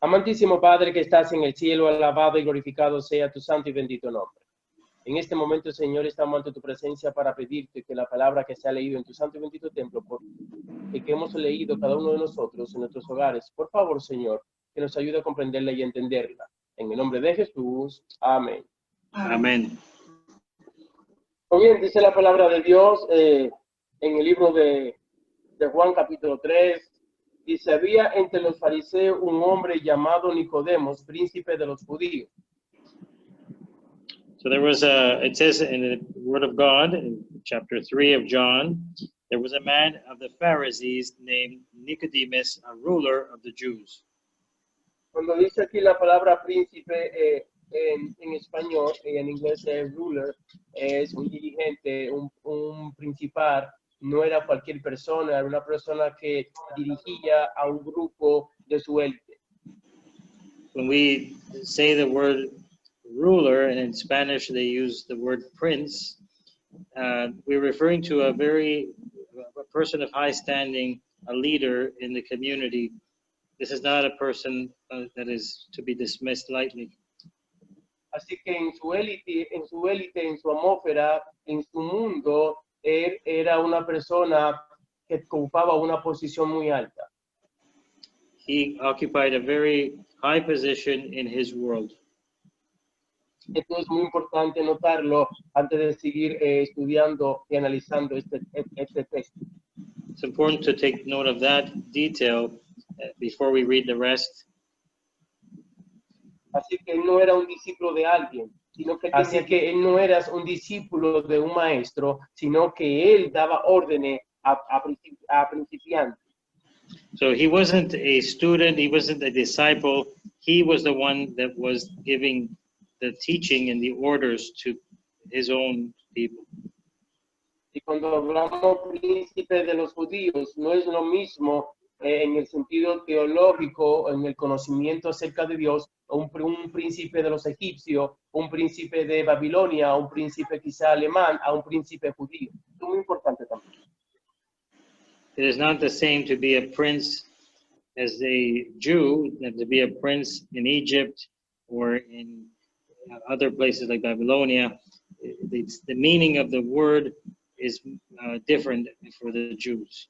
Amantísimo Padre que estás en el cielo, alabado y glorificado sea tu santo y bendito nombre. En este momento, Señor, estamos ante tu presencia para pedirte que la palabra que se ha leído en tu santo y bendito templo, que hemos leído cada uno de nosotros en nuestros hogares, por favor, Señor, que nos ayude a comprenderla y entenderla. En el nombre de Jesús, amén. Amén. Muy bien, dice la palabra de Dios en el libro de Juan capítulo 3, dice, había entre los fariseos un hombre llamado Nicodemos, príncipe de los judíos. So it says in the Word of God, in chapter 3 of John, there was a man of the Pharisees named Nicodemus, a ruler of the Jews. Cuando dice aquí la palabra príncipe en español, en inglés es ruler, es un dirigente, un principal, no era cualquier persona, era una persona que dirigía a un grupo de su élite. When we say the word ruler, and in Spanish they use the word prince, we're referring to a person of high standing, a leader in the community. This is not a person that is to be dismissed lightly. Así que en su élite, en su atmósfera, en su mundo, él era una persona que ocupaba una posición muy alta. He occupied a very high position in his world. Esto es muy importante notarlo antes de seguir estudiando y analizando este texto. It's important to take note of that detail before we read the rest. Así que él no era un discípulo de alguien, sino que él no era un discípulo de un maestro, sino que él daba órdenes a principiantes. So he wasn't a student, he wasn't a disciple, he was the one that was giving the teaching and the orders to his own people. Y cuando hablamos príncipe de los judíos, no es lo mismo en el sentido teológico, en el conocimiento acerca de Dios, un príncipe de los egipcios, un príncipe de Babilonia, un príncipe quizá alemán, a un príncipe judío. Es muy importante también. It is not the same to be a prince as a Jew than to be a prince in Egypt or in other places like Babylonia. The meaning of the word is different for the Jews.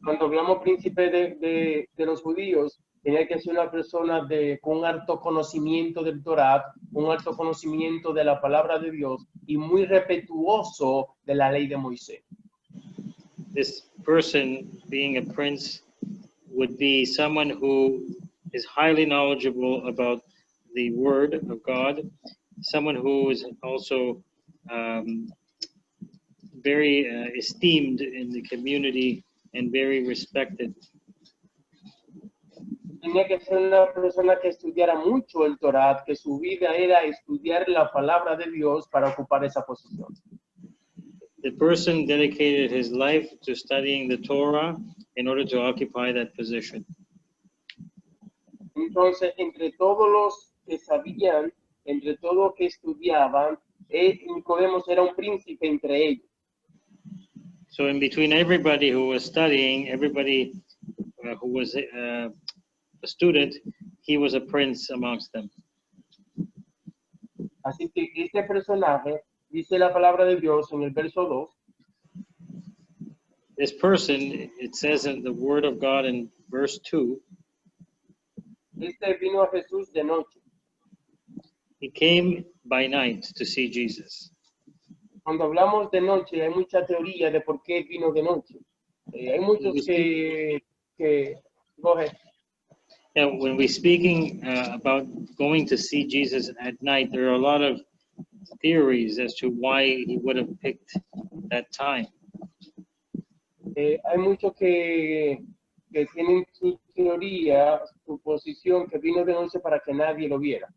Cuando hablamos príncipe de los judíos, tenía que ser una persona con un alto conocimiento del Torá, un alto conocimiento de la palabra de Dios y muy respetuoso de la ley de Moisés. This person, being a prince, would be someone who is highly knowledgeable about the word of God, someone who is also very esteemed in the community and very respected. Tenía que ser una persona que estudiara mucho el Torá, que su vida era estudiar la palabra de Dios para ocupar esa posición. The person dedicated his life to studying the Torah in order to occupy that position. Entonces, entre todos los que sabían, entre todos los que estudiaban, Nicodemos era un príncipe entre ellos. So in between everybody who was studying, everybody who was a student, he was a prince amongst them. Así que este personaje, dice la palabra de Dios en el verso 2. This person, it says in the word of God in verse 2, Este vino a Jesús de noche. he came by night to see Jesus. Cuando hablamos de noche, hay mucha teoría de por qué vino de noche. Hay muchos que go ahead. And when we're speaking about going to see Jesus at night, there are a lot of theories as to why he would have picked that time. Hay muchos que tienen su teoría, su posición, que vino de noche para que nadie lo viera.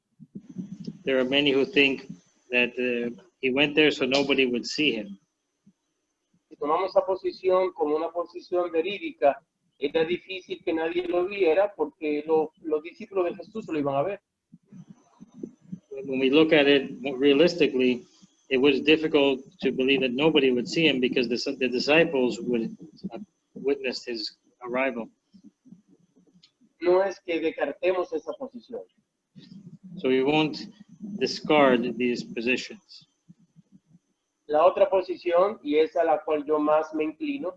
There are many who think that he went there so nobody would see him. Si tomamos esa posición como una posición verídica, era difícil que nadie lo viera porque los discípulos de Jesús lo iban a ver. When we look at it realistically, it was difficult to believe that nobody would see him because the disciples would have witnessed his arrival. no es que descartemos esa posición. So we won't discard these positions. La otra posición, y es a la cual yo más me inclino,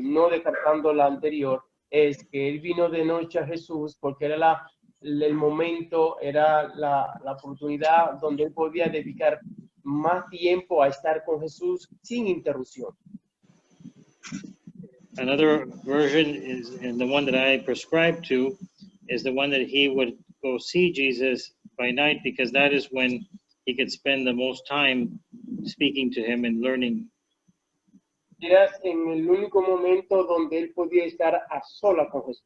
no descartando la anterior, es que él vino de noche a Jesús porque era el momento, era la oportunidad donde él podía dedicar más tiempo a estar con Jesús sin interrupción. Another version is, and the one that I prescribe to, is the one that he would go see Jesus by night, because that is when he could spend the most time speaking to him and learning. Era en el único momento donde él podía estar a sola con Jesús.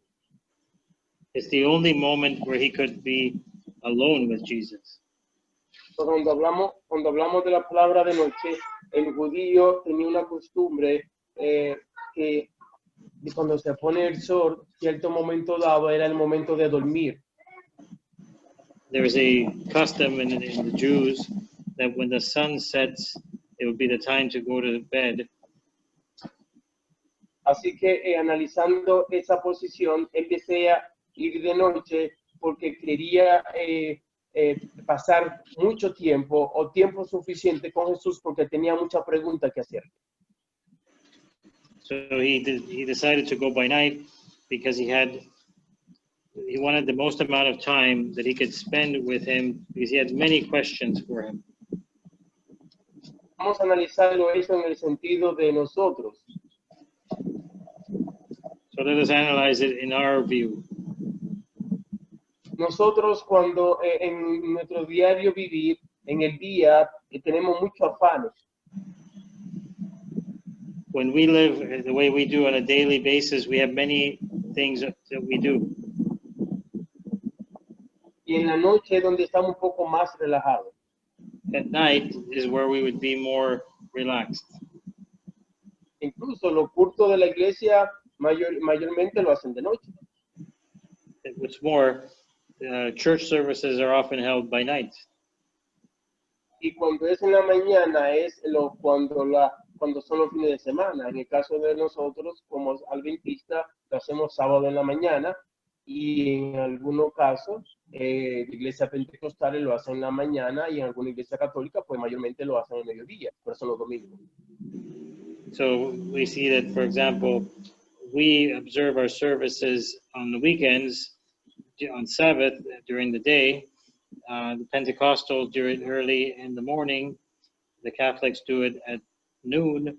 It's the only moment where he could be alone with Jesus. Cuando hablamos de la palabra de noche, el judío tenía una costumbre que cuando se pone el sol, cierto momento dado era el momento de dormir. There is a custom in the Jews that when the sun sets, it would be the time to go to bed. Así que analizando esa posición, él desea ir de noche porque quería pasar mucho tiempo o tiempo suficiente con Jesús porque tenía muchas preguntas que hacer. So he decided to go by night because he wanted the most amount of time that he could spend with him, because he had many questions for him. Vamos a analizarlo eso en el sentido de nosotros. So let us analyze it in our view. Nosotros cuando en nuestro diario vivir, en el día, tenemos muchos afanes. When we live the way we do on a daily basis, we have many things that we do. Y en la noche es donde estamos un poco más relajados. At night is where we would be more relaxed. Incluso los cultos de la iglesia mayormente lo hacen de noche. What's more, church services are often held by night. Y cuando es en la mañana es cuando son los fines de semana. En el caso de nosotros, como adventistas, lo hacemos sábado en la mañana y en algunos casos, iglesias pentecostales lo hacen en la mañana y en alguna iglesia católica, pues mayormente lo hacen en el mediodía, por eso los domingos. So we see that, for example, we observe our services on the weekends, on Sabbath during the day. The Pentecostals do it early in the morning. The Catholics do it at noon.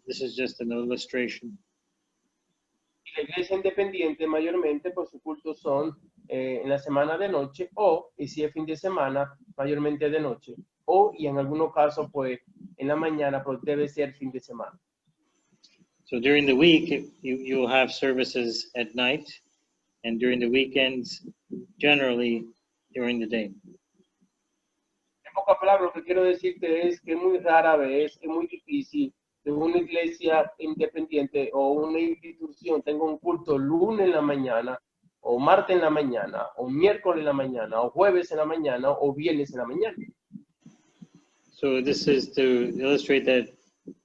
This is just an illustration. Y la iglesia independiente mayormente, pues sus cultos son en la semana de noche y si es fin de semana, mayormente de noche. Y en algunos casos, pues en la mañana, pero debe ser fin de semana. So during the week, you'll have services at night, and during the weekends, generally during the day. En pocas palabras, lo que quiero decirte es que muy rara vez, es muy difícil que una iglesia independiente o una institución tenga un culto lunes en la mañana, o martes en la mañana, o miércoles en la mañana, o jueves en la mañana, o viernes en la mañana. So this is to illustrate that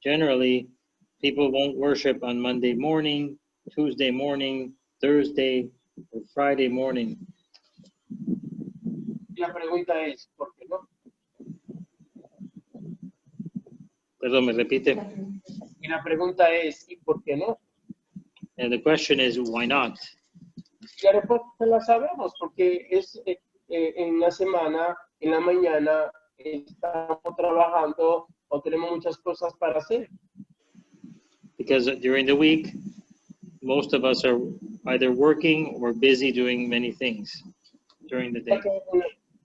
generally people won't worship on Monday morning, Tuesday morning, Thursday, or Friday morning. Y la pregunta es, ¿por qué no? Perdón, me repite. Y la pregunta es, ¿y por qué no? And the question is, why not? Y la respuesta la sabemos, porque es en la semana, en la mañana, estamos trabajando o tenemos muchas cosas para hacer. Because during the week, most of us are either working or busy doing many things during the day.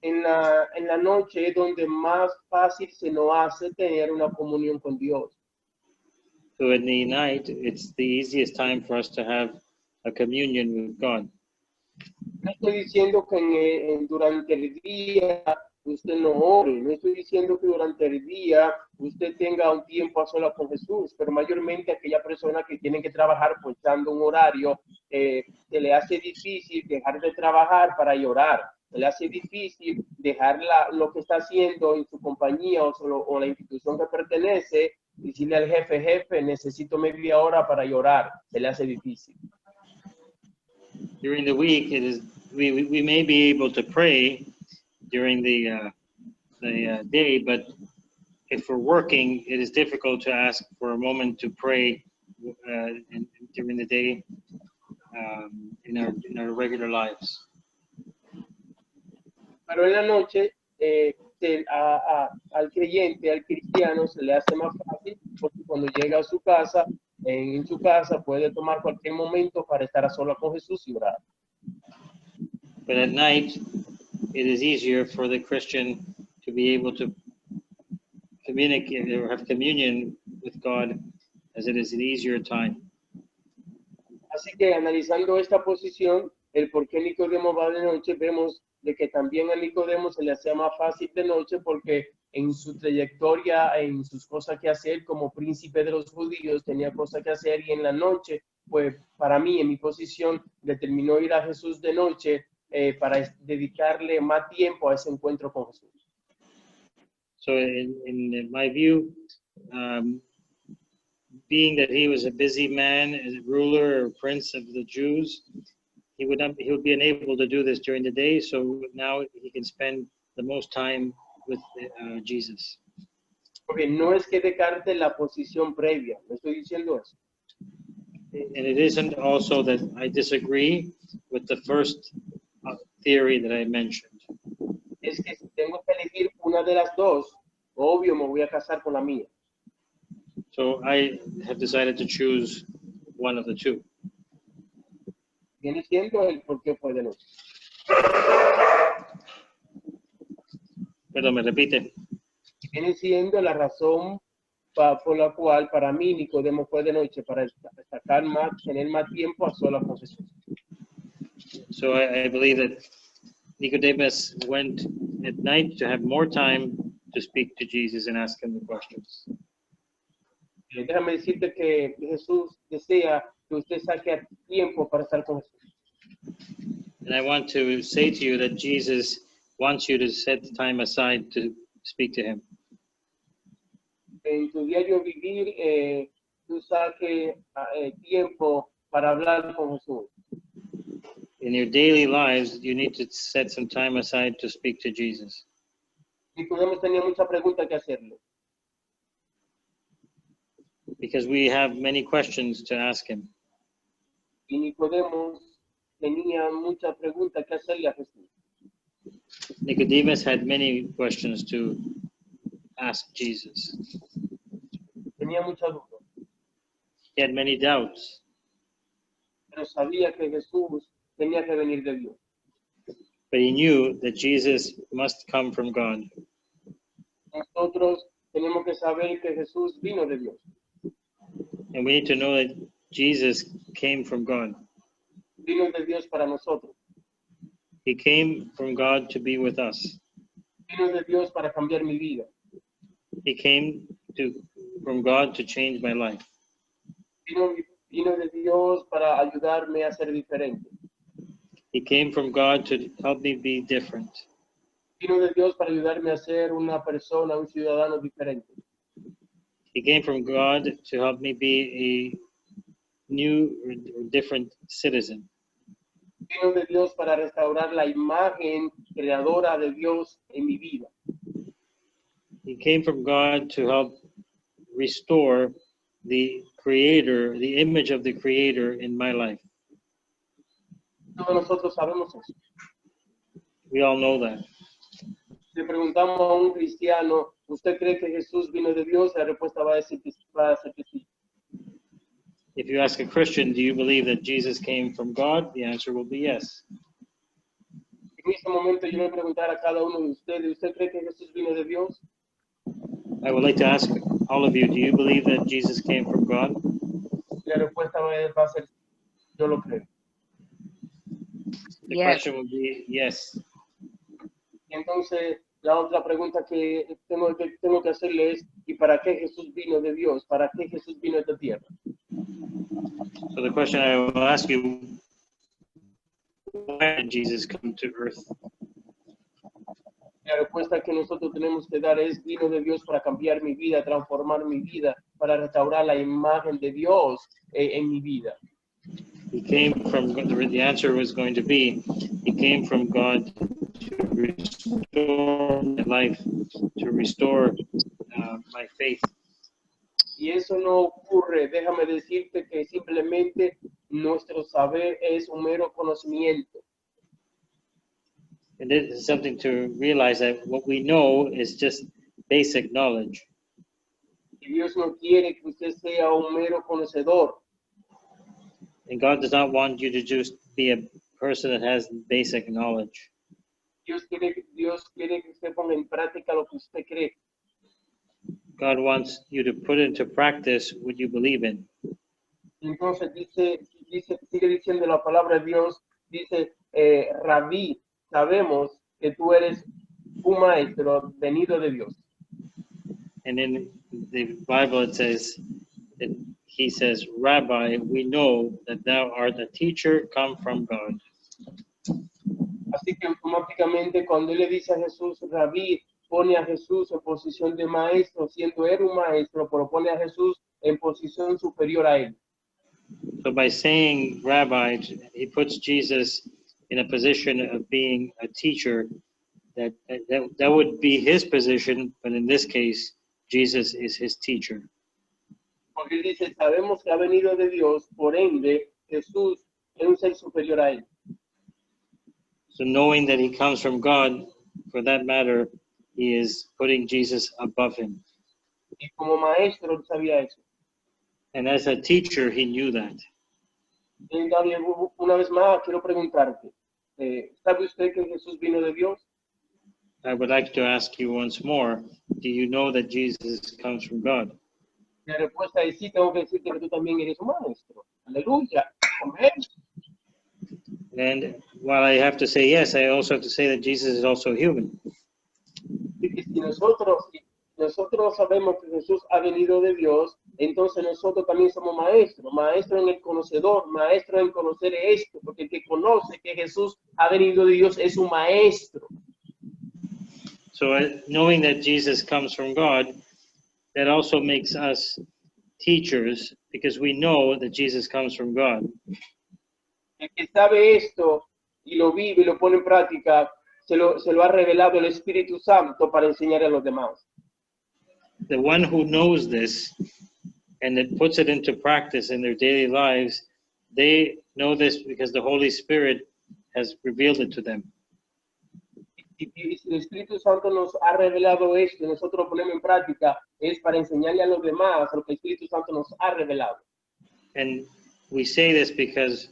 En la noche es donde más fácil se nos hace tener una comunión con Dios. So in the night, it's the easiest time for us to have a communion with God. No estoy diciendo que durante el día usted no ore, no estoy diciendo que durante el día usted tenga un tiempo a solas con Jesús, pero mayormente aquella persona que tiene que trabajar ponchando un horario, se le hace difícil dejar de trabajar para orar. Se le hace difícil dejar lo que está haciendo en su compañía o la institución que pertenece, decirle al jefe, necesito media hora para llorar. Se le hace difícil. During the week, it is we may be able to pray during the day, but if we're working, it is difficult to ask for a moment to pray during the day in our regular lives. Pero en la noche, al creyente, al cristiano, se le hace más fácil porque cuando llega a su casa, en su casa puede tomar cualquier momento para estar a solas con Jesús y orar. But at night, it is easier for the Christian to be able to communicate or have communion with God, as it is an easier time. Así que analizando esta posición, el por qué Nicodemo va de noche, vemos de que también a Nicodemo se le hacía más fácil de noche porque en su trayectoria, en sus cosas que hacer como príncipe de los judíos, tenía cosas que hacer y en la noche, pues para mí, en mi posición, determinó ir a Jesús de noche para dedicarle más tiempo a ese encuentro con Jesús. So in my view, being that he was a busy man, a ruler or prince of the Jews, he would be unable to do this during the day. So now he can spend the most time with Jesus. Porque no es que descarte la posición previa, no estoy diciendo eso. And it isn't also that I disagree with the first theory that I mentioned. Es que si tengo que elegir una de las dos, obvio me voy a casar con la mía. So I have decided to choose one of the two. Viene siendo el por qué fue de noche. Perdón, me repite. Viene siendo la razón por la cual para mí Nicodemo fue de noche, para destacar más, tener más tiempo a solas con Jesús. So I believe that Nicodemus went at night to have more time to speak to Jesus and ask him the questions. Déjame decirte que Jesús desea que usted saque tiempo para estar con Jesús. And I want to say to you that Jesus wants you to set time aside to speak to him. En tu diario vivir, tú saques tiempo para hablar con Jesús. In your daily lives, you need to set some time aside to speak to Jesus. Nicodemo tenía muchas preguntas que hacerle. Because we have many questions to ask him. Y Nicodemo tenía muchas preguntas que hacerle a Jesús. Nicodemus had many questions to ask Jesus. Tenía muchas dudas, He had many doubts, pero sabía que Jesús tenía que venir de Dios. but he knew that Jesus must come from God. Nosotros tenemos que saber que Jesús vino de Dios. And we need to know that Jesus came from God. Vino de Dios para nosotros. He came from God to be with us. Vino de Dios para cambiar mi vida. He came from God to change my life. Vino de Dios para ayudarme a ser diferente. He came from God to help me be different. Vino de Dios para ayudarme a ser una persona, un ciudadano diferente. He came from God to help me be a new or different citizen. Vino de Dios para restaurar la imagen creadora de Dios en mi vida. He came from God to help restore the Creator, the image of the Creator in my life. Todos nosotros sabemos eso. We all know that. Le preguntamos a un cristiano, ¿usted cree que Jesús vino de Dios? La respuesta va a ser que sí. If you ask a Christian, do you believe that Jesus came from God? The answer will be yes. En este momento yo le preguntar a cada uno de ustedes, ¿usted cree que Jesús vino de Dios? I would like to ask all of you, do you believe that Jesus came from God? La respuesta va a ser, yo lo creo. The Yes. question will be yes. Y entonces, la otra pregunta que tengo que hacerle es, ¿y para qué Jesús vino de Dios? ¿Para qué Jesús vino a esta tierra? So the question I will ask you, why did Jesus come to earth? La respuesta que nosotros tenemos que dar es, vino de Dios para cambiar mi vida, transformar mi vida, para restaurar la imagen de Dios en mi vida. He came from, the answer was going to be, he came from God to restore my life, to restore my faith. Y eso no ocurre, déjame decirte que simplemente nuestro saber es un mero conocimiento. And this is something to realize, that what we know is just basic knowledge. Y Dios no quiere que usted sea un mero conocedor. And God does not want you to just be a person that has basic knowledge. Dios quiere que usted ponga en práctica lo que usted cree. God wants you to put into practice what you believe in. Entonces sigue diciendo la palabra de Dios, dice, Rabí, sabemos que tú eres un maestro venido de Dios. And in the Bible it says, that he says, Rabbi, we know that thou art a teacher come from God. Así que automáticamente cuando él le dice a Jesús, Rabí, pone a Jesús en posición de maestro, siendo él un maestro, pero pone a Jesús en posición superior a él. So by saying Rabbi, he puts Jesus in a position of being a teacher. That would be his position, but in this case, Jesus is his teacher. Porque él dice, sabemos que ha venido de Dios, por ende, Jesús es un ser superior a él. So knowing that he comes from God, for that matter, he is putting Jesus above him. Y como maestro él sabía eso. And as a teacher, he knew that. Y Gabriel, una vez más quiero preguntarte, ¿sabe usted que Jesús vino de Dios? I would like to ask you once more, do you know that Jesus comes from God? La respuesta es sí, tengo que decirte que tú también eres un maestro. Aleluya. Amén. And while I have to say yes, I also have to say that Jesus is also human. Y si nosotros sabemos que Jesús ha venido de Dios, entonces nosotros también somos maestros, maestros en el conocedor, maestros en conocer esto, porque el que conoce que Jesús ha venido de Dios es un maestro. So knowing that Jesus comes from God, that also makes us teachers, because we know that Jesus comes from God. El que sabe esto y lo vive y lo pone en práctica, se lo ha revelado el Espíritu Santo para enseñar a los demás. The one who knows this and that puts it into practice in their daily lives, they know this because the Holy Spirit has revealed it to them. Y si el Espíritu Santo nos ha revelado esto y nosotros lo ponemos en práctica, es para enseñarle a los demás lo que el Espíritu Santo nos ha revelado. And we say this because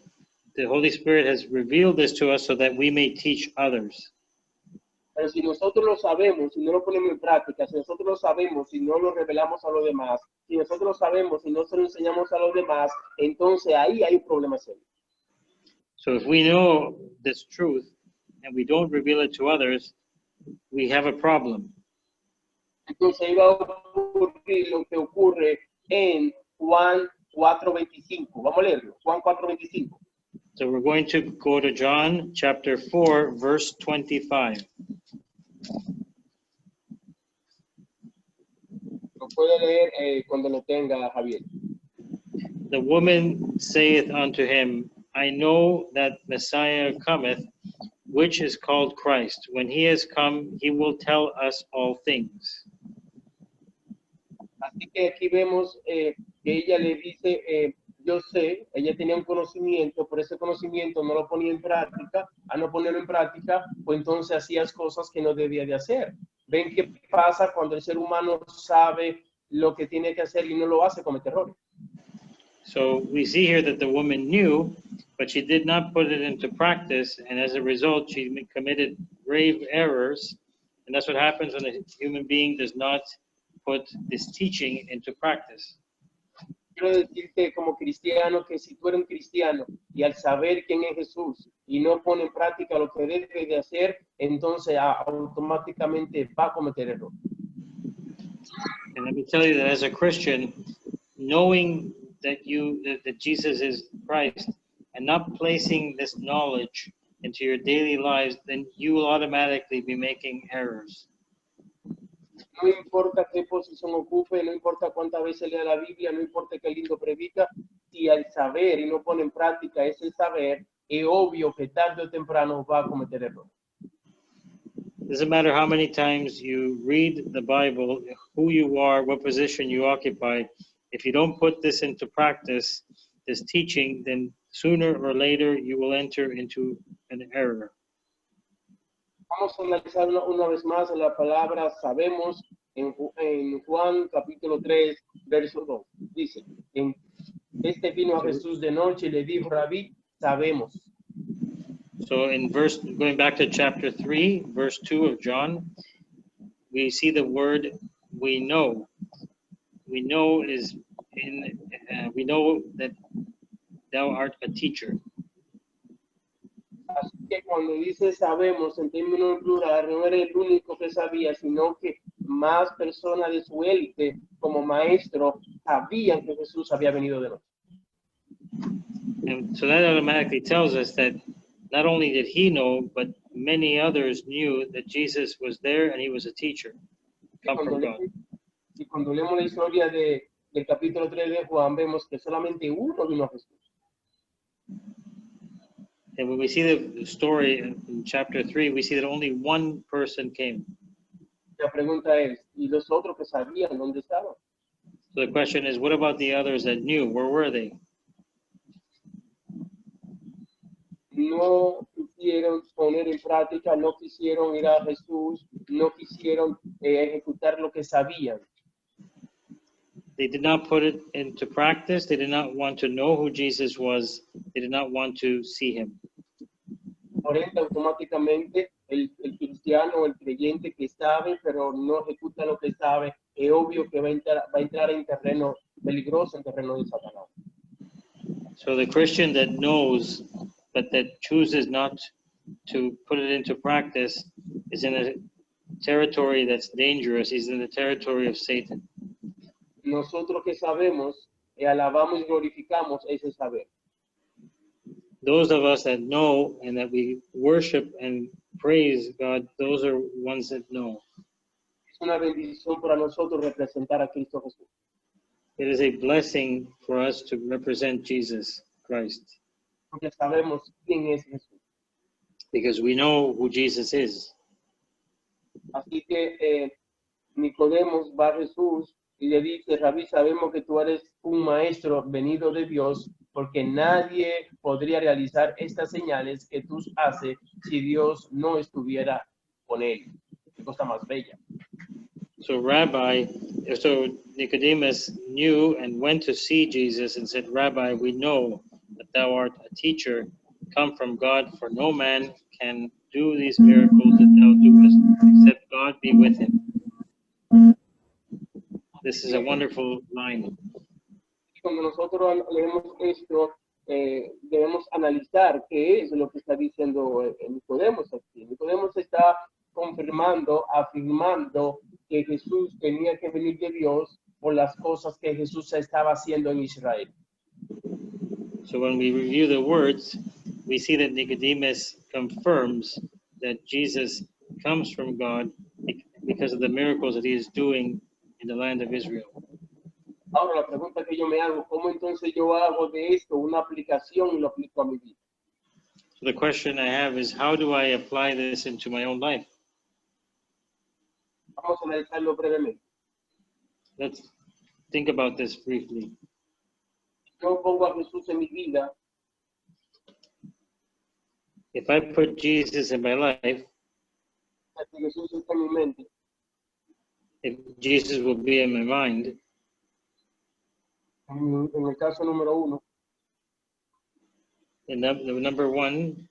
the Holy Spirit has revealed this to us so that we may teach others. Pero si nosotros lo sabemos, si no lo ponemos en práctica, si nosotros lo sabemos, si no lo revelamos a los demás, si nosotros lo sabemos, si no se lo enseñamos a los demás, entonces ahí hay un problema serio. So if we know this truth and we don't reveal it to others, we have a problem. Entonces ahí va a ocurrir lo que ocurre en Juan 4:25. Vamos a leerlo. Juan 4:25. So we're going to go to John chapter 4, verse 25. Lo puede leer cuando lo tenga Javier. The woman saith unto him, I know that Messiah cometh, which is called Christ. When he is come, he will tell us all things. Así que aquí vemos que ella le dice, yo sé, ella tenía un conocimiento, pero ese conocimiento no lo ponía en práctica. Al no ponerlo en práctica, pues entonces hacías cosas que no debía de hacer. ¿Ven qué pasa cuando el ser humano sabe lo que tiene que hacer y no lo hace? Comete errores. So we see here that the woman knew, but she did not put it into practice, and as a result, she committed grave errors. And that's what happens when a human being does not put this teaching into practice. Quiero decirte como cristiano que si tú eres un cristiano y al saber quién es Jesús y no pone en práctica lo que debe de hacer, entonces automáticamente va a cometer error. And let me tell you that as a Christian, knowing that Jesus is Christ and not placing this knowledge into your daily lives, then you will automatically be making errors. No importa qué posición ocupe, no importa cuántas veces lea la Biblia, no importa qué lindo predica, si el saber y no pone en práctica ese saber, es obvio que tarde o temprano va a cometer errores. Doesn't matter how many times you read the Bible, who you are, what position you occupy. If you don't put this into practice, this teaching, then sooner or later you will enter into an error. Vamos a analizar una vez más la palabra sabemos en Juan capítulo 3, verso 2. Dice, este vino a Jesús de noche y le dijo, Rabí, sabemos. So in going back to chapter 3, verse 2 of John, we see the word we know. We know we know that thou art a teacher. Así que cuando dice sabemos en términos plural, no eres el único que sabía, sino que más personas de su élite como maestro sabían que Jesús había venido de noche. And so that automatically tells us that not only did he know, but many others knew that Jesus was there and he was a teacher. Come from God. Y cuando leemos la historia del capítulo 3 de Juan, vemos que solamente uno vino a Jesús. And when we see the story in chapter 3, we see that only one person came. La pregunta es, ¿y los otros que sabían dónde estaban? So the question is, what about the others that knew? Where were they? No quisieron poner en práctica, no quisieron ir a Jesús, no quisieron ejecutar lo que sabían. They did not put it into practice. They did not want to know who Jesus was. They did not want to see him. Por ende, automáticamente, el cristiano, el creyente que sabe, pero no ejecuta lo que sabe, es obvio que va a entrar en terreno peligroso, en terreno de Satanás. So the Christian that knows, but that chooses not to put it into practice, is in a territory that's dangerous. He's in the territory of Satan. Nosotros que sabemos, alabamos y glorificamos ese saber. Those of us that know and that we worship and praise God, those are ones that know. Es una bendición para nosotros representar a Cristo Jesús. It is a blessing for us to represent Jesus Christ. Porque sabemos quién es Jesús. Because we know who Jesus is. Así que Nicodemos va a Jesús y le dice, Rabí, sabemos que tú eres un maestro venido de Dios, porque nadie podría realizar estas señales que tú haces si Dios no estuviera con él. Qué cosa más bella. So Nicodemus knew and went to see Jesus and said, Rabbi, we know that thou art a teacher come from God, for no man can do these miracles that thou doest, except God be with him. This is a wonderful line. Cuando nosotros leemos esto, debemos analizar qué es lo que está diciendo Nicodemos aquí. Nicodemos está confirmando, afirmando que Jesús tenía que venir de Dios por las cosas que Jesús estaba haciendo en Israel. So when we review the words, we see that Nicodemus confirms that Jesus comes from God because of the miracles that he is doing in the land of Israel. Ahora la pregunta que yo me hago, ¿cómo entonces yo hago de esto una aplicación y lo aplico a mi vida? So the question I have is, how do I apply this into my own life? Vamos a analizarlo brevemente. Let's think about this briefly. Yo pongo a Jesús en mi vida. If I put Jesus in my life, Si Jesús está en mi mente, if Jesus will be in my mind, en el caso número 1, and the number one,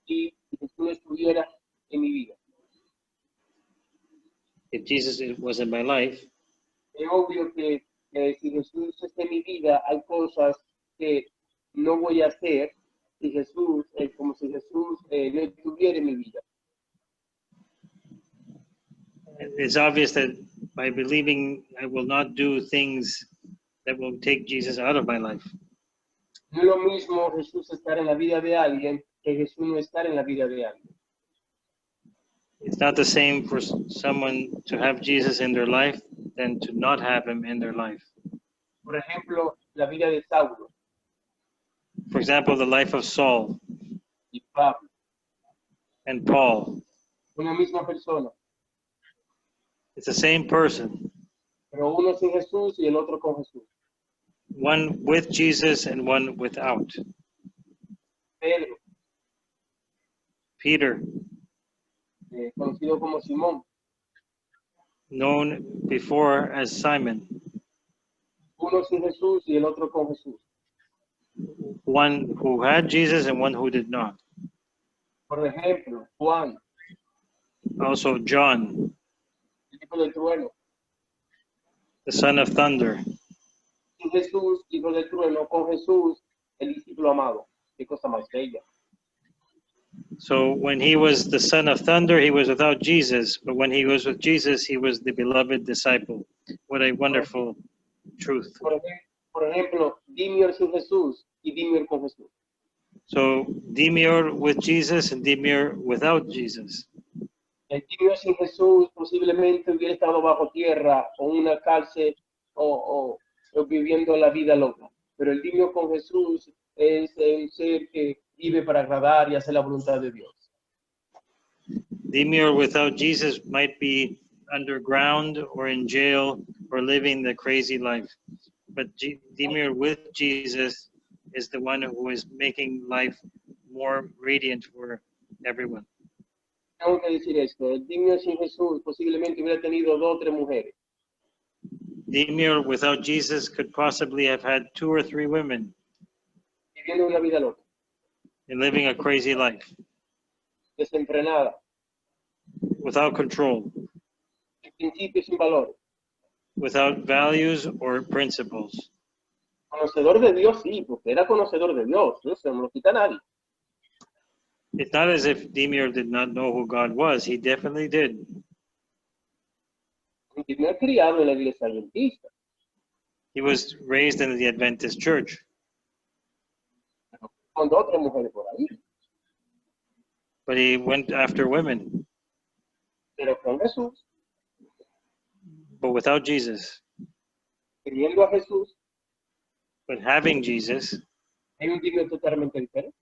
si Jesús estuviera en mi vida. if Jesus was in my life, Es obvio que si Jesús está en mi vida, hay cosas que no voy a hacer si Jesús, como si Jesús no estuviera en mi vida. it's obvious that by believing I will not do things that will take Jesus out of my life. No es lo mismo Jesús estar en la vida de alguien que Jesús no estar en la vida de alguien. It's not the same for someone to have Jesus in their life than to not have him in their life. Por ejemplo, la vida de Saulo For example, the life of Saul y Pablo, and Paul. una misma persona, It's the same person, pero uno sin Jesús y el otro con Jesús. one with Jesus and one without. Pedro, Peter, conocido como Simón, known before as Simon, uno sin Jesús y el otro con Jesús. one who had Jesus and one who did not. Por ejemplo, Juan, Also John, el hijo del trueno, the son of thunder. sin Jesús, hijo del trueno, con Jesús, el discípulo amado. Qué cosa más bella. So when he was the son of thunder, he was without Jesus. But when he was with Jesus, he was the beloved disciple. What a wonderful truth. Por ejemplo, Dimior sin Jesús y Dimior con Jesús. So Demior with Jesus and Demior without Jesus. El Dimior sin Jesús posiblemente hubiera estado bajo tierra o en una cárcel o viviendo la vida loca. Pero el Dimior con Jesús es el ser que vive para agradar y hacer la voluntad de Dios. Demior without Jesus might be underground or in jail or living the crazy life. But Demior with Jesus is the one who is making life more radiant for everyone. Tengo que decir esto, el Dimior sin Jesús posiblemente hubiera tenido 2 o 3 mujeres. Demior without Jesus could possibly have had 2 or 3 women Viviendo una vida loca, and living a crazy life desenfrenada, without control, sin principios, sin valores. without values or principles. Conocedor de Dios, sí, porque era conocedor de Dios, no se me lo quita nadie. It's not as if Demior did not know who God was. He definitely did. Un Dimior criado en la iglesia adventista, He was raised in the Adventist church, con 2 o 3 mujeres por ahí, but he went after women, pero con Jesús, but without Jesus. queriendo a Jesús, But having Jesus, hay un Dimior totalmente diferente.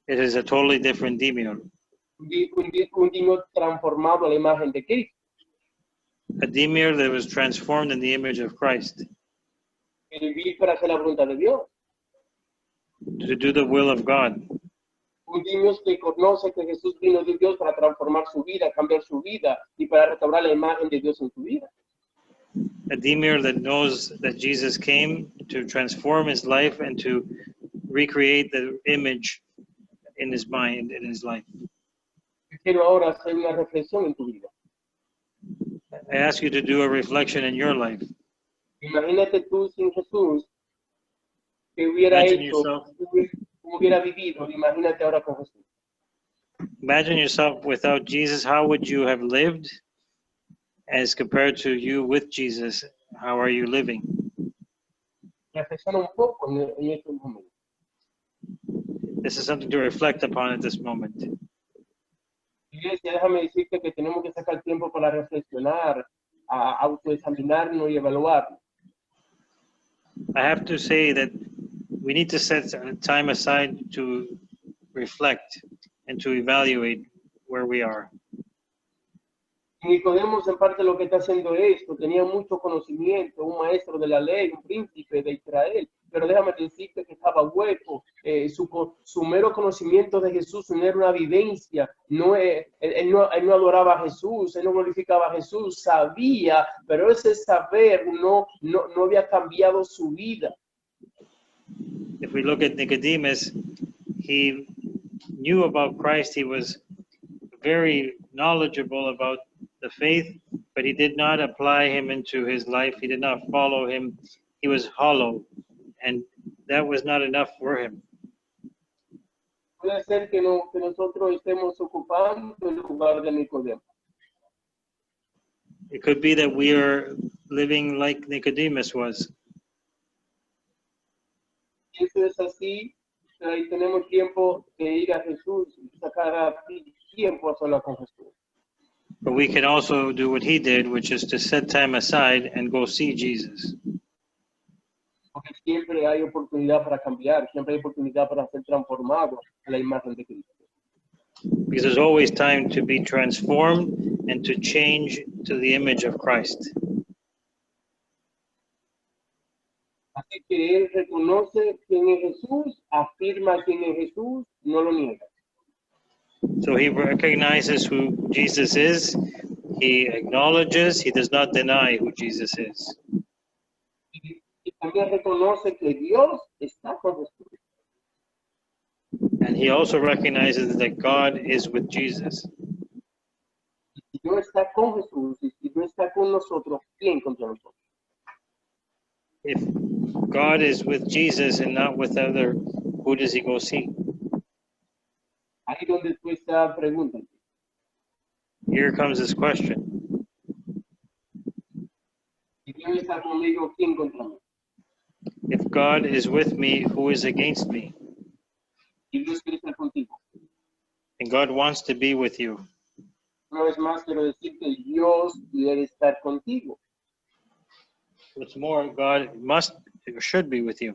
it is a totally different Demior. Un Dimior transformado a la imagen de Cristo, A Demior that was transformed in the image of Christ que vivir para hacer la voluntad de Dios. to do the will of God. Un Dimior que conoce que Jesús vino de Dios para transformar su vida, cambiar su vida y para restaurar la imagen de Dios en su vida. A Demior that knows that Jesus came to transform his life and to recreate the image in his mind, in his life. Yo quiero ahora hacer una reflexión en tu vida. I ask you to do a reflection in your life. Imagínate tú sin Jesús, que hubiera Imagine hecho, yourself. cómo hubiera vivido. Imagínate ahora con Jesús. Imagine yourself without Jesus. How would you have lived? As compared to you with Jesus, how are you living? Reflexiona un poco en estos momentos. This is something to reflect upon at this moment. Iglesia, déjame decirte que tenemos que sacar tiempo para reflexionar, a autoexaminarnos y evaluarnos. I have to say that we need to set time aside to reflect and to evaluate where we are. Nicodemo, en parte, lo que está haciendo esto, tenía mucho conocimiento, un maestro de la ley, un príncipe de Israel, pero déjame decirte que estaba hueco. Su mero conocimiento de Jesús no era una vivencia, él no adoraba a Jesús, él no glorificaba a Jesús, sabía, pero ese saber no había cambiado su vida. If we look at Nicodemus, he knew about Christ, he was very knowledgeable about the faith, but he did not apply him into his life. He did not follow him. He was hollow, and that was not enough for him. Puede ser que nosotros estemos ocupando el lugar de Nicodemo. It could be that we are living like Nicodemus was. Si eso es así, ahí tenemos tiempo de ir a Jesús y sacar tiempo a solas con Jesús. But we can also do what he did, which is to set time aside and go see Jesus. Porque siempre hay oportunidad para cambiar, siempre hay oportunidad para ser transformado a la imagen de Cristo. Because there's always time to be transformed and to change to the image of Christ. Así que él reconoce quién es Jesús, afirma quién es Jesús, no lo niega. So he recognizes who Jesus is. He acknowledges, he does not deny who Jesus is. Y también reconoce que Dios está con Jesús. And he also recognizes that God is with Jesus. Y si Dios está con Jesús, y si Dios está con nosotros, ¿quién contra nosotros? If God is with Jesus and not with other, who does he go see? Ahí donde tú estás, pregúntate. Here comes this question. Si Dios está conmigo, ¿quién contra mí? If God is with me, who is against me? Y Dios quiere estar contigo. And God wants to be with you. Una vez más quiero decir que Dios quiere estar contigo. What's more, God must, should be with you.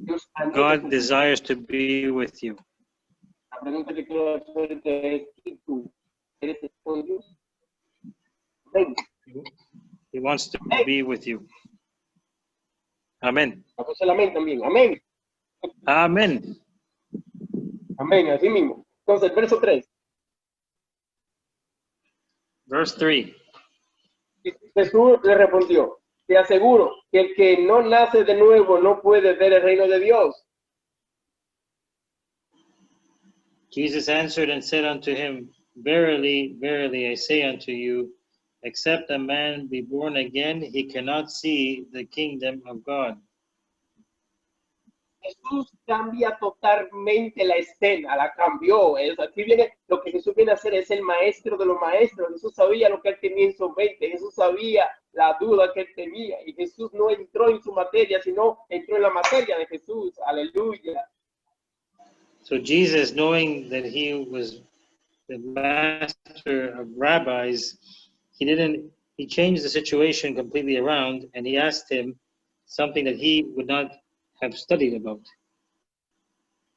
Dios anhela God tu- desires to be with you. La pregunta que quiero hacerte es, ¿y tú quieres estar con Dios? Ven, He wants to be with you. Amen. vamos el amén también. Amén. Amen. Amén, así mismo. Entonces, el verso 3. Verse 3. Jesús le respondió, te aseguro que el que no nace de nuevo no puede ver el reino de Dios. Jesus answered and said unto him, Verily, verily, I say unto you, except a man be born again, he cannot see the kingdom of God. Jesús cambia totalmente la escena, la cambió. Aquí viene, lo que Jesús viene a hacer es el maestro de los maestros. Jesús sabía lo que él tenía en su mente, Jesús sabía la duda que él tenía y Jesús no entró en su materia, sino entró en la materia de Jesús. Aleluya. So Jesus, knowing that he was the master of rabbis, he changed the situation completely around, and he asked him something that he would not have studied about.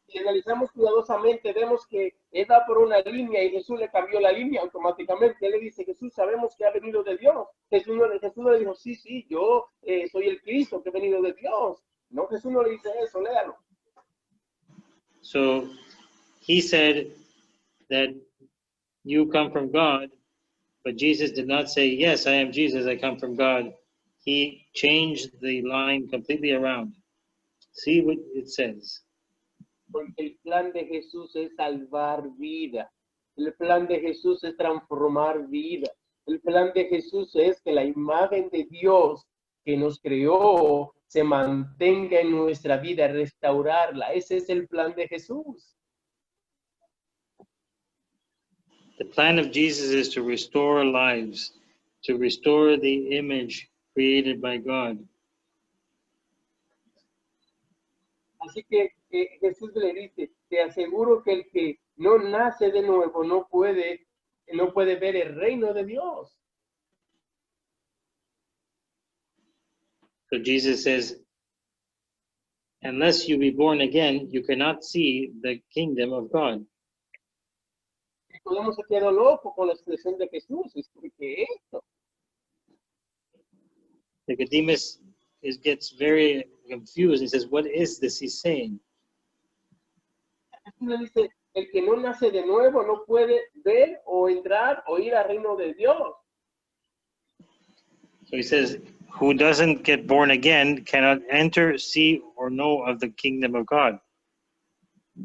Si analizamos cuidadosamente, vemos que él va por una línea y Jesús le cambió la línea automáticamente. Él le dice, Jesús, sabemos que ha venido de Dios. Jesús no le dijo, sí, yo soy el Cristo que ha venido de Dios. No, Jesús no le dice eso, léalo. So he said that you come from God, but Jesus did not say, yes, I am Jesus, I come from God. He changed the line completely around. See what it says. Porque el plan de Jesús es salvar vida. El plan de Jesús es transformar vida. El plan de Jesús es que la imagen de Dios que nos creó se mantenga en nuestra vida, restaurarla. Ese es el plan de Jesús. The plan of Jesus is to restore lives, to restore the image created by God. Así que Jesús le dice, te aseguro que el que no nace de nuevo no puede ver el reino de Dios. So Jesus says, unless you be born again, you cannot see the kingdom of God. Podemos quedar locos con la expresión de Jesús. ¿Qué es esto? Nicodemus gets very confused. He says, what is this he's saying? Jesús le dice, el que no nace de nuevo no puede ver o entrar o ir al reino de Dios. So he says, who doesn't get born again cannot enter, see, or know of the kingdom of God.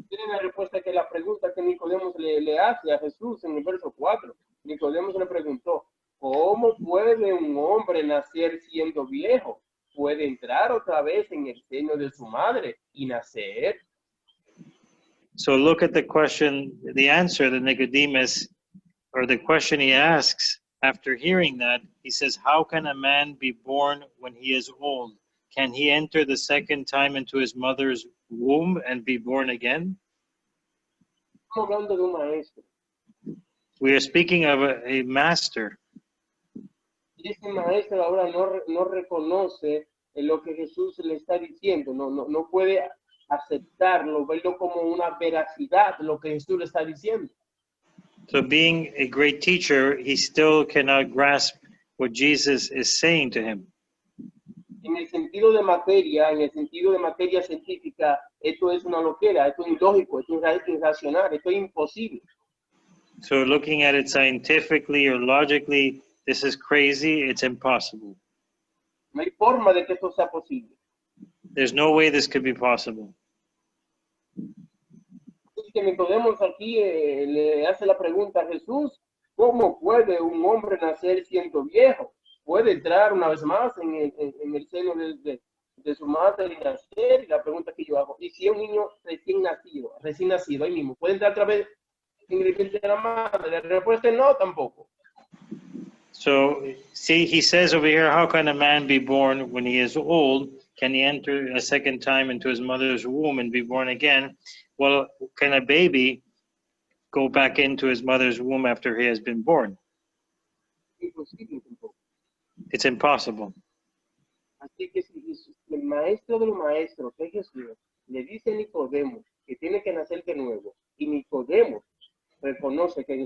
Tiene la respuesta que la pregunta que Nicodemo le hace a Jesús en el verso 4. Nicodemo le preguntó, ¿cómo puede un hombre nacer siendo viejo? ¿Puede entrar otra vez en el seno de su madre y nacer? So look at the question, the answer that Nicodemus, or the question he asks after hearing that. He says, how can a man be born when he is old? Can he enter the second time into his mother's womb and be born again? Estamos hablando de un maestro. We are speaking of a master. Y ese maestro ahora no reconoce en lo que Jesús le está diciendo, no puede aceptarlo, verlo como una veracidad lo que Jesús le está diciendo. So being a great teacher, he still cannot grasp what Jesus is saying to him. En el sentido de materia científica, esto es una loquera, esto es ilógico, esto es irracional, esto es imposible. So looking at it scientifically or logically, this is crazy, it's impossible. No hay forma de que esto sea posible. There's no way this could be possible. Así que Nicodemo aquí le hace la pregunta a Jesús, ¿cómo puede un hombre nacer siendo viejo? ¿Puede entrar una vez más en el seno de su madre y nacer? Y la pregunta que yo hago, ¿y si es un niño recién nacido ahí mismo, puede entrar otra vez en el vientre de la madre? La respuesta es no, tampoco. So, see, he says over here, how can a man be born when he is old? Can he enter a second time into his mother's womb and be born again? Well, can a baby go back into his mother's womb after he has been born? Imposible tampoco. It's impossible. Así que si el maestro de los maestros, que es Jesús, le dice a Nicodemo que tiene que nacer de nuevo, y Nicodemo reconoce que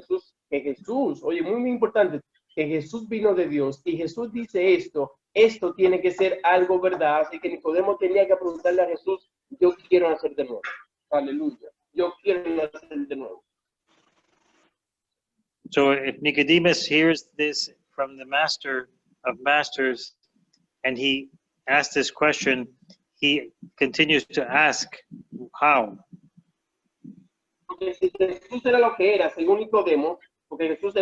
Jesús, oye, muy importante, que Jesús vino de Dios, y Jesús dice esto tiene que ser algo verdad, así que Nicodemo tenía que preguntarle a Jesús, yo quiero nacer de nuevo. Aleluya, yo quiero nacer de nuevo. So if Nicodemus hears this from the master of masters, and he asks this question, he continues to ask, how? Porque si Jesús era lo que era, según Nicodemo, porque Jesús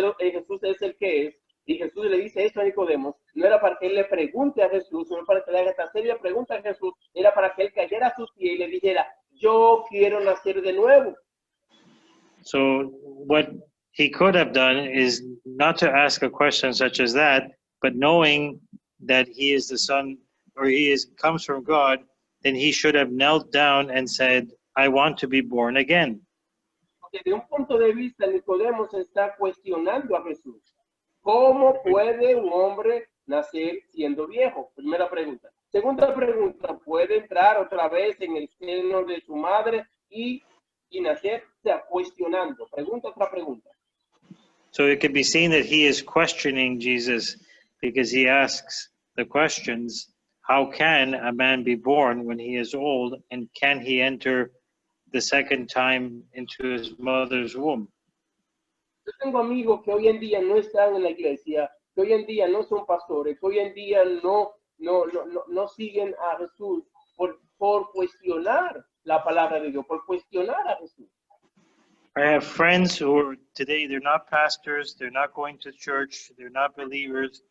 es el que es, y Jesús le dice esto a Nicodemo, no era para que él le pregunte a Jesús, no para que le haga esta seria pregunta a Jesús, era para que él cayera a sus pies y le dijera, yo quiero nacer de nuevo. So what he could have done is not to ask a question such as that, but knowing that he is the son, or comes from God, then he should have knelt down and said, I want to be born again. Porque de un punto de vista, Nicodemo se está cuestionando a Jesús. ¿Cómo puede un hombre nacer siendo viejo? Primera pregunta. Segunda pregunta, ¿puede entrar otra vez en el seno de su madre y nacer? O sea, cuestionando. Otra pregunta. So it can be seen that he is questioning Jesus because he asks the questions, how can a man be born when he is old, and can he enter the second time into his mother's womb? Yo tengo amigos que hoy en día no están en la iglesia, que hoy en día no son pastores, que hoy en día no siguen a Jesús por cuestionar la palabra de Dios, por cuestionar a Jesús. I have friends who are today, they're not pastors, they're not going to church, they're not believers,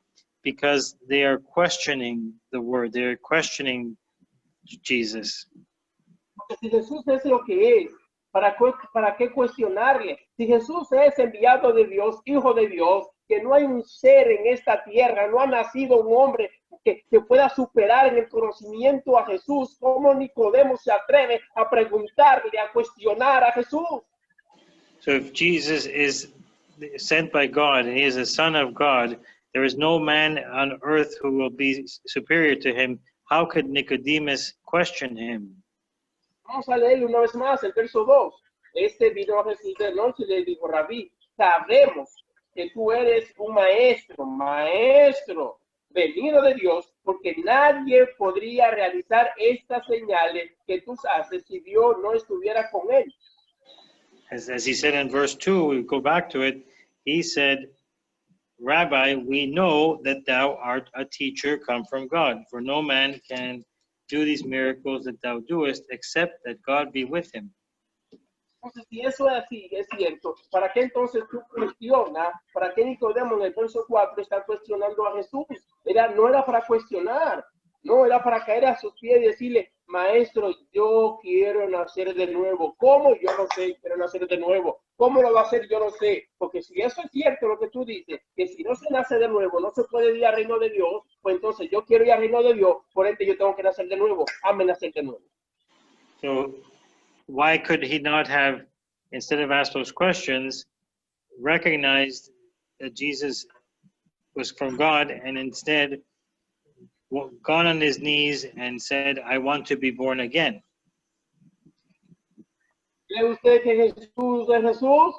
because they are questioning the word, they're questioning Jesus. Porque si Jesús es lo que es, ¿para qué cuestionarle? Si Jesús es enviado de Dios, hijo de Dios, que no hay un ser en esta tierra, no ha nacido un hombre que pueda superar en el conocimiento a Jesús, ¿cómo Nicodemo se atreve a preguntarle, a cuestionar a Jesús? So if Jesus is sent by God and he is the Son of God, there is no man on earth who will be superior to him. How could Nicodemus question him? Vamos a leerlo una vez más, el verso 2. Vino a Jesús de noche y le dijo, Rabí, sabemos que tú eres un maestro venido de Dios, porque nadie podría realizar estas señales que tú haces si Dios no estuviera con él. As he said in verse 2, we go back to it, he said, Rabbi, we know that thou art a teacher come from God, for no man can do these miracles that thou doest, except that God be with him. Entonces, si eso es así, es cierto, ¿para qué entonces tú cuestionas? ¿Para qué Nicodemo en el verso 4 está cuestionando a Jesús? No era para cuestionar, no, era para caer a sus pies y decirle, maestro, yo quiero nacer de nuevo. ¿Cómo? Yo no sé, quiero nacer de nuevo. ¿Cómo lo va a hacer? Yo no sé. Porque si eso es cierto lo que tú dices, que si no se nace de nuevo, no se puede ir al reino de Dios, pues entonces yo quiero ir al reino de Dios, por ende yo tengo que nacer de nuevo. Hazme nacer de nuevo. So why could he not have, instead of ask those questions, recognized that Jesus was from God and instead gone on his knees and said, I want to be born again. ¿Cree usted que Jesús es Jesús?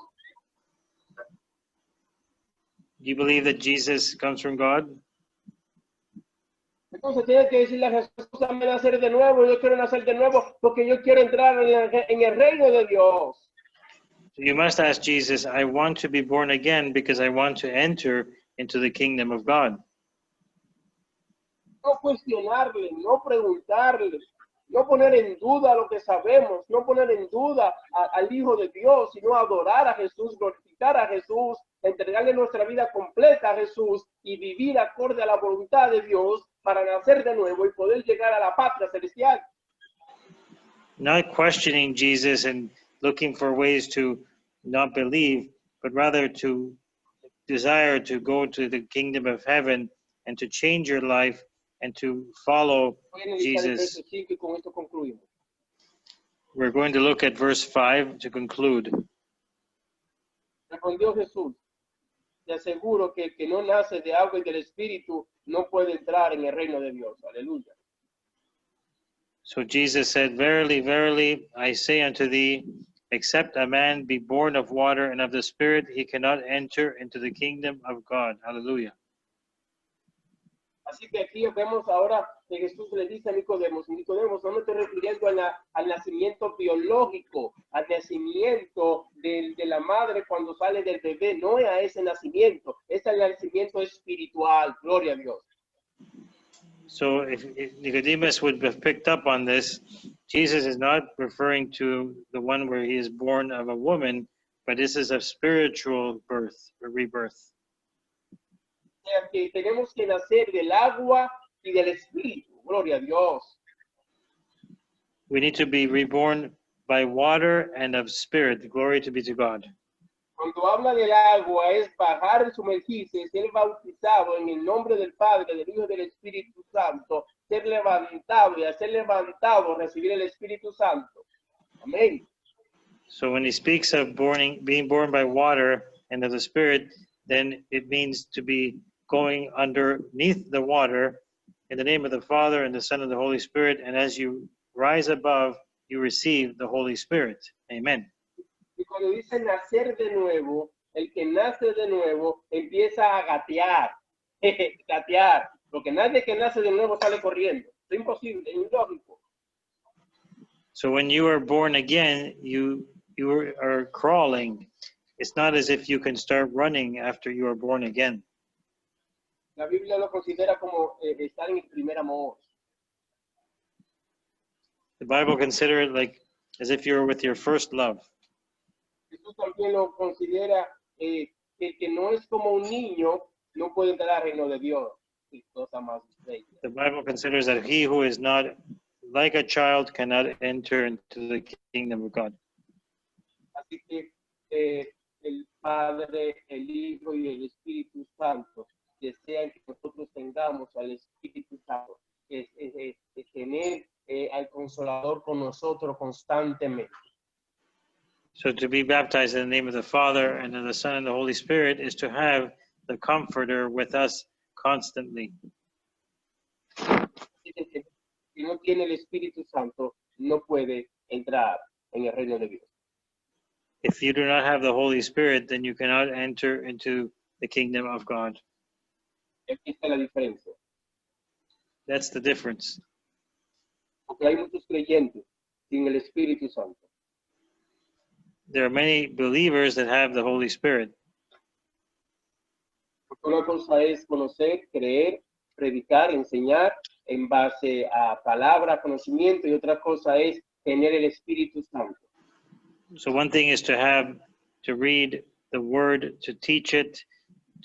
Do you believe that Jesus comes from God? Entonces tiene que decirle a Jesús, dame nacer de nuevo, yo quiero nacer de nuevo porque yo quiero entrar en el reino de Dios. So you must ask Jesus, I want to be born again because I want to enter into the kingdom of God. No cuestionarle, no preguntarle, no poner en duda lo que sabemos, no poner en duda al Hijo de Dios, sino adorar a Jesús, glorificar a Jesús, entregarle nuestra vida completa a Jesús y vivir acorde a la voluntad de Dios para nacer de nuevo y poder llegar a la patria celestial. Not questioning Jesus and looking for ways to not believe, but rather to desire to go to the kingdom of heaven and to change your life and to follow Voy a analizar el Jesus. verso 5 y con esto concluimos. We're going to look at verse 5 to conclude. Respondió Jesús, te aseguro que el que no nace de agua y del Espíritu no puede entrar en el reino de Dios. Aleluya. So Jesus said, Verily, verily, I say unto thee, except a man be born of water and of the Spirit, he cannot enter into the kingdom of God. Hallelujah. Así que aquí vemos ahora que Jesús le dice a Nicodemo, Nicodemo, no me estoy refiriendo al nacimiento biológico, al nacimiento de la madre cuando sale del bebé, no es a ese nacimiento, es el nacimiento espiritual, gloria a Dios. So if Nicodemus would have picked up on this, Jesus is not referring to the one where he is born of a woman, but this is a spiritual birth, a rebirth. O sea, que tenemos que nacer del agua y del Espíritu, gloria a Dios. We need to be reborn by water and of spirit. Glory to be to God. Cuando habla del agua es bajar, sumergirse, ser bautizado en el nombre del Padre, del Hijo y del Espíritu Santo, ser levantado y al ser levantado recibir el Espíritu Santo. Amén. So when he speaks of being born by water and of the Spirit, then it means to be going underneath the water in the name of the Father and the Son and the Holy Spirit. And as you rise above, you receive the Holy Spirit. Amen. Y cuando dice nacer de nuevo, el que nace de nuevo empieza a gatear, gatear, porque nadie que nace de nuevo sale corriendo. Es imposible, es ilógico. So when you are born again, you are crawling. It's not as if you can start running after you are born again. La Biblia lo considera como estar en el primer amor. The Bible considers it like as if you're with your first love. Jesús también lo considera que no es como un niño, no puede entrar al reino de Dios. Y cosa más bella. The Bible considers that he who is not like a child cannot enter into the kingdom of God. Así que el Padre, el Hijo y el Espíritu Santo desean que nosotros tengamos al Espíritu Santo, es tener al Consolador con nosotros constantemente. So to be baptized in the name of the Father and of the Son and the Holy Spirit is to have the Comforter with us constantly. Si no tiene el Espíritu Santo, no puede entrar en el reino de Dios. If you do not have the Holy Spirit, then you cannot enter into the kingdom of God. Aquí está la diferencia. That's the difference. Porque hay muchos creyentes sin el Espíritu Santo. There are many believers that have the Holy Spirit. Porque una cosa es conocer, creer, predicar, enseñar en base a palabra, conocimiento, y otra cosa es tener el Espíritu Santo. So one thing is to read the word, to teach it,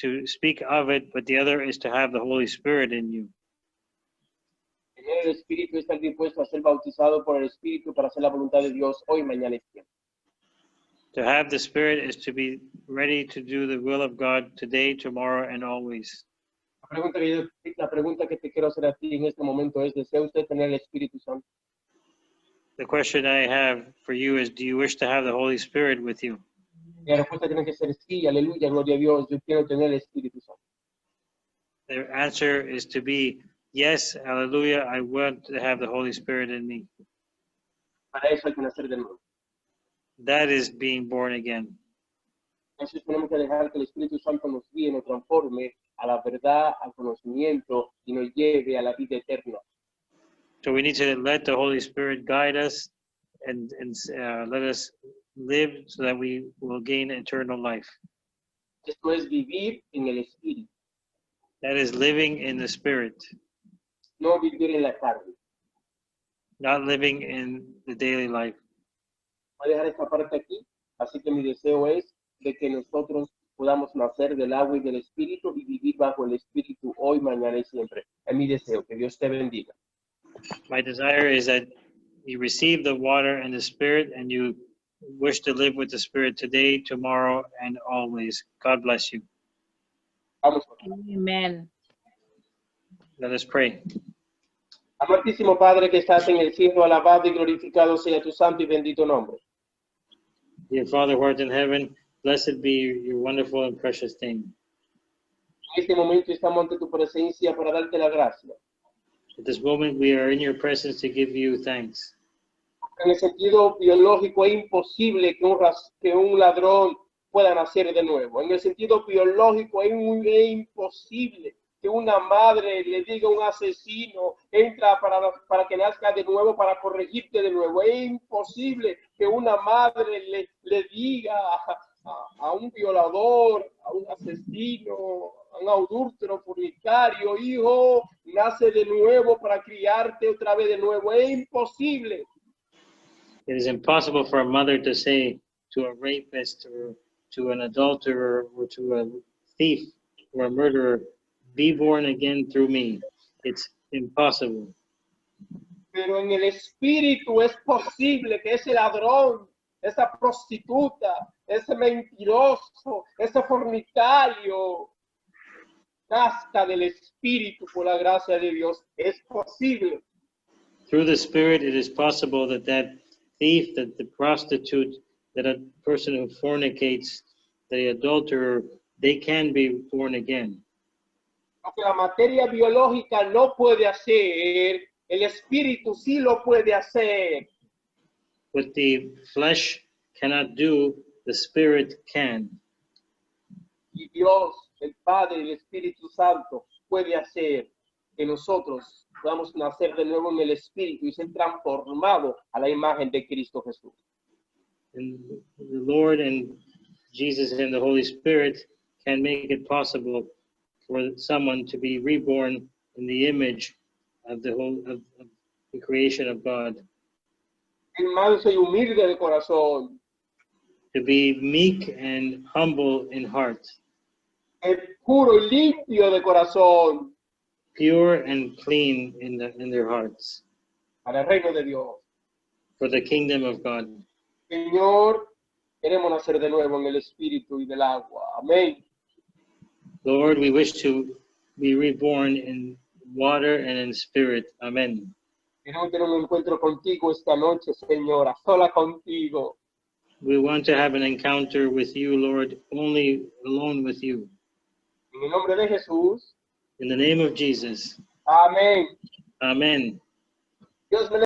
to speak of it, but the other is to have the Holy Spirit in you. Tener el Espíritu es estar dispuesto a ser bautizado por el Espíritu para hacer la voluntad de Dios hoy, mañana y siempre. To have the Spirit is to be ready to do the will of God today, tomorrow, and always. La pregunta que te quiero hacer a ti en este momento es, ¿desea usted tener el Espíritu Santo? The question I have for you is, do you wish to have the Holy Spirit with you? Y la respuesta tiene que ser sí, aleluya, gloria a Dios, yo quiero tener el Espíritu Santo. The answer is to be, yes, hallelujah, I want to have the Holy Spirit in me. Para eso hay que nacer de nuevo. That is being born again. Entonces tenemos que dejar que el Espíritu Santo nos guíe, nos transforme a la verdad, al conocimiento y nos lleve a la vida eterna. So we need to let the Holy Spirit guide us and let us live so that we will gain eternal life. Esto es vivir en el Espíritu, That is living in the Spirit, no vivir en la carne. not living in the daily life. Voy a dejar esta parte aquí, así que mi deseo es de que nosotros podamos nacer del agua y del Espíritu y vivir bajo el Espíritu hoy, mañana y siempre. Es mi deseo. Que Dios te bendiga. My desire is that you receive the water and the Spirit and you wish to live with the Spirit today, tomorrow, and always. God bless you. Vamos. Amen. Let us pray. Amantísimo Padre que estás en el cielo, alabado y glorificado sea tu santo y bendito nombre. Dear Father who art in heaven, blessed be your wonderful and precious name. En este momento estamos ante tu presencia para darte la gracia. At this moment, we are in your presence to give you thanks. En el sentido biológico es imposible que un ladrón pueda nacer de nuevo. En el sentido biológico es imposible que una madre le diga a un asesino, entra para que nazca de nuevo, para corregirte de nuevo. Es imposible que una madre le diga a un violador, a un asesino, a un adúltero, fornicario, hijo, nace de nuevo para criarte otra vez de nuevo. Es imposible. It is impossible for a mother to say to a rapist or to an adulterer or to a thief or a murderer, be born again through me. It's impossible. Pero en el espíritu es posible que ese ladrón, esa prostituta, ese mentiroso, ese fornicario, nazca del espíritu por la gracia de Dios. Es posible. Through the Spirit, it is possible that that thief, that the prostitute, that a person who fornicates, the adulterer, they can be born again. Lo que la materia biológica no puede hacer, el espíritu sí lo puede hacer. What the flesh cannot do, the Spirit can. Y Dios, el Padre y el Espíritu Santo puede hacer que nosotros podamos nacer de nuevo en el Espíritu y ser transformados a la imagen de Cristo Jesús. And the Lord and Jesus and the Holy Spirit can make it possible for someone to be reborn in the image of of the creation of God, El manso y humilde de corazón, to be meek and humble in heart, el puro y limpio de corazón, pure and clean in their hearts, para el reino de Dios. for the kingdom of God. Señor, queremos nacer de nuevo en el Espíritu y del agua. Amén. Lord, we wish to be reborn in water and in spirit. Amen. Queremos tener un encuentro contigo esta noche, Señor, a sola contigo. We want to have an encounter with you, Lord, only alone with you. En el nombre de Jesús. In the name of Jesus. Amén. Amen. Dios me